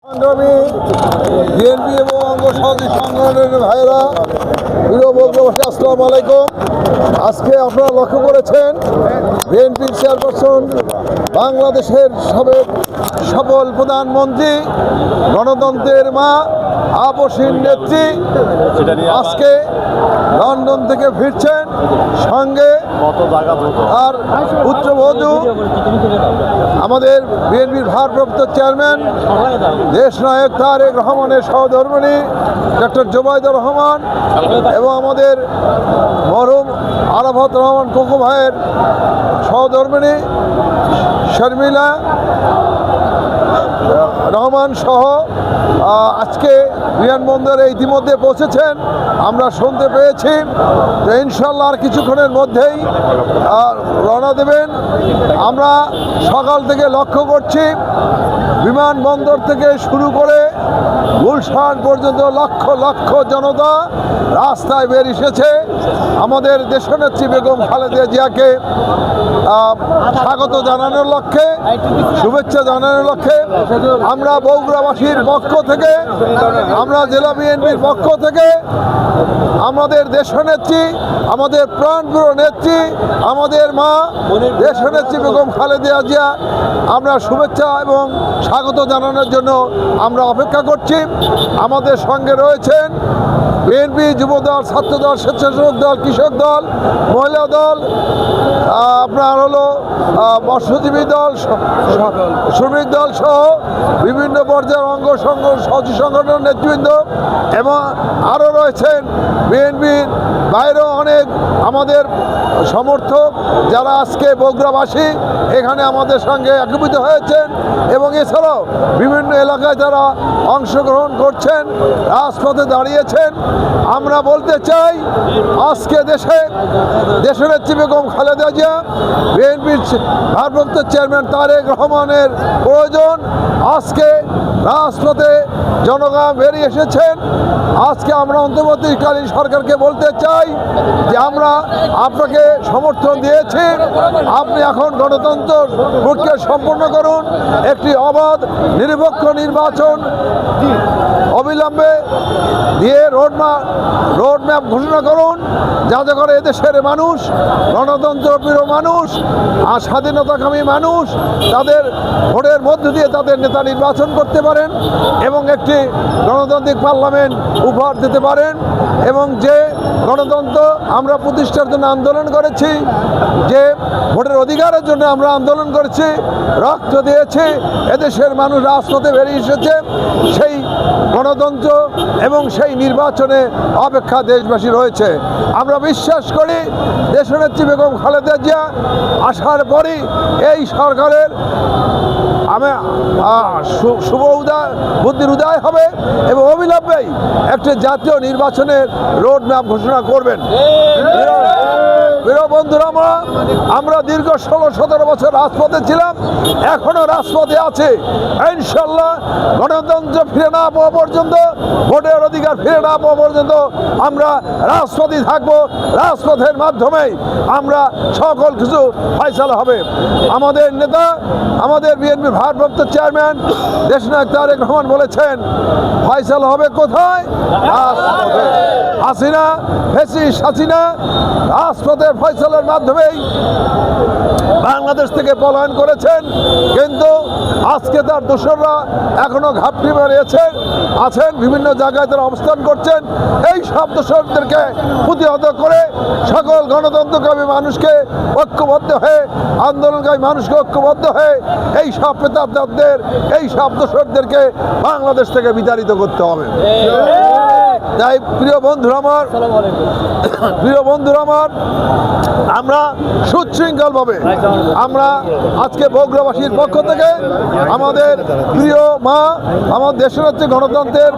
সংগ্রামী বিএনপি এবং অঙ্গ সহযোগী সংগঠনের ভাইয়েরা, প্রিয় বন্ধুবাসী, আসসালামু আলাইকুম। আজকে আপনারা লক্ষ্য করেছেন বিএনপির চেয়ারপারসন, বাংলাদেশের সাবেক সফল প্রধানমন্ত্রী, গণতন্ত্রের মা, আপসীন নেত্রী আজকে লন্ডন থেকে ফিরছেন। সঙ্গে আর পুত্রবধূ আমাদের বিএনপির ভারপ্রাপ্ত চেয়ারম্যান দেশনায়ক তারেক রহমানের সহধর্মিণী ডক্টর জুবাইদুর রহমান এবং আমাদের মরহুম আরাফাত রহমান কোকো ভাইয়ের সহধর্মিণী শর্মিলা রহমান সহ আজকে বিমানবন্দরে ইতিমধ্যে পৌঁছেছেন, আমরা শুনতে পেয়েছি। তো ইনশাল্লাহ আর কিছুক্ষণের মধ্যেই রওনা দেবেন। আমরা সকাল থেকে লক্ষ্য করছি বিমানবন্দর থেকে শুরু করে গুলশান পর্যন্ত লক্ষ লক্ষ জনতা রাস্তায় বের এসেছে আমাদের দেশনেত্রী বেগম খালেদা জিয়াকে স্বাগত জানানোর লক্ষ্যে, শুভেচ্ছা জানানোর লক্ষ্যে। আমরা বগুড়াবাসীর পক্ষ থেকে, আমরা জেলা বিএনপির পক্ষ থেকে আমাদের দেশনেত্রী, আমাদের প্রাণপ্রিয় নেত্রী, আমাদের মা দেশনেত্রী বেগম খালেদা জিয়া আমরা শুভেচ্ছা এবং স্বাগত জানানোর জন্য আমরা অপেক্ষা করছি। আমাদের সঙ্গে রয়েছেন বিএনপি, যুবদল, ছাত্রদল, স্বেচ্ছাসেবক দল, কৃষক দল, মহিলা দল, আপনার হলো মৎস্যজীবী দল, শ্রমিক দল সহ বিভিন্ন পর্যায়ের অঙ্গ সহযোগী সংগঠনের নেতৃবৃন্দ এবং আরও রয়েছেন বিএনপির বাইরেও অনেক আমাদের সমর্থক যারা আজকে বগুড়াবাসী এখানে আমাদের সঙ্গে একত্রিত হয়েছেন এবং এছাড়াও বিভিন্ন এলাকায় যারা অংশগ্রহণ করছেন, রাজপথে দাঁড়িয়েছেন। আমরা বলতে চাই আজকে দেশনেত্রী বেগম খালেদা জিয়া, বিএনপির ভারপ্রাপ্ত চেয়ারম্যান তারেক রহমানের প্রয়োজন। আজকে রাজপথে জনগণ বেরিয়ে এসেছেন। আজকে আমরা অন্তর্বর্তীকালীন সরকারকে বলতে চাই যে আমরা আপনাকে সমর্থন দিয়েছি, আপনি এখন গণতন্ত্র প্রক্রিয়া সম্পন্ন করুন, একটি অবাধ নিরপেক্ষ নির্বাচন অবিলম্বে দিয়ে রোডম্যাপ ঘোষণা করুন, যাতে করে এদেশের মানুষ, গণতন্ত্রপ্রিয় মানুষ আর স্বাধীনতাকামী মানুষ তাদের ভোটের মধ্য দিয়ে তাদের নেতা নির্বাচন করতে পারেন এবং একটি গণতান্ত্রিক পার্লামেন্ট উপহার দিতে পারেন। এবং যে গণতন্ত্র আমরা প্রতিষ্ঠার জন্য আন্দোলন করেছি, যে ভোটের অধিকারের জন্য আমরা আন্দোলন করেছি, রক্ত দিয়েছি, এদেশের মানুষ রাজপথে বেরিয়ে এসেছে। সেই গণতন্ত্র এবং সেই নির্বাচনে অপেক্ষা দেশবাসী রয়েছে। আমরা বিশ্বাস করি দেশনেত্রী বেগম খালেদা জিয়া আসার পরই এই সরকারের শুভ বুদ্ধির উদয় হবে এবং অবিলম্বেই একটি জাতীয় নির্বাচনের রোড ম্যাপ ঘোষণা করবেন। প্রিয় বন্ধুরা, আমরা দীর্ঘ 16-17 বছর রাজপথে ছিলাম, এখনো রাজপথে আছে। ইনশাল্লাহ গণতন্ত্র ফিরে না পাওয়া পর্যন্ত, ভোটের অধিকার ফিরে না পাওয়া পর্যন্ত আমরা রাজপথে থাকবো। রাজপথের মাধ্যমেই আমরা সকল কিছু ফয়সালা হবে। আমাদের নেতা, আমাদের বিএনপি ভারপ্রাপ্ত চেয়ারম্যান দেশনায়ক তারেক রহমান বলেছেন, ফয়সালা হবে কোথায়? রাজপথে। হাসিনা রাজপথের ফয়সালার মাধ্যমেই বাংলাদেশ থেকে পলায়ন করেছেন, কিন্তু আজকে তার দোসররা এখনো ঘাপটি মারিয়েছেন আছেন, বিভিন্ন জায়গায় তারা অবস্থান করছেন। এই সব দোসরদেরকে প্রতিহত করে সকল গণতন্ত্রকামী মানুষকে ঐক্যবদ্ধ হয়ে, আন্দোলনকামী মানুষকে ঐক্যবদ্ধ হয়ে এই সব প্রেতাত্মাদের, এই সব দোসরদেরকে বাংলাদেশ থেকে বিতাড়িত করতে হবে। তাই প্রিয় বন্ধুরা আমার, আমরা সুশৃঙ্খলভাবে আমরা আজকে বগুড়াবাসীর পক্ষ থেকে আমাদের প্রিয় মা, আমার দেশনেত্রী, গণতন্ত্রের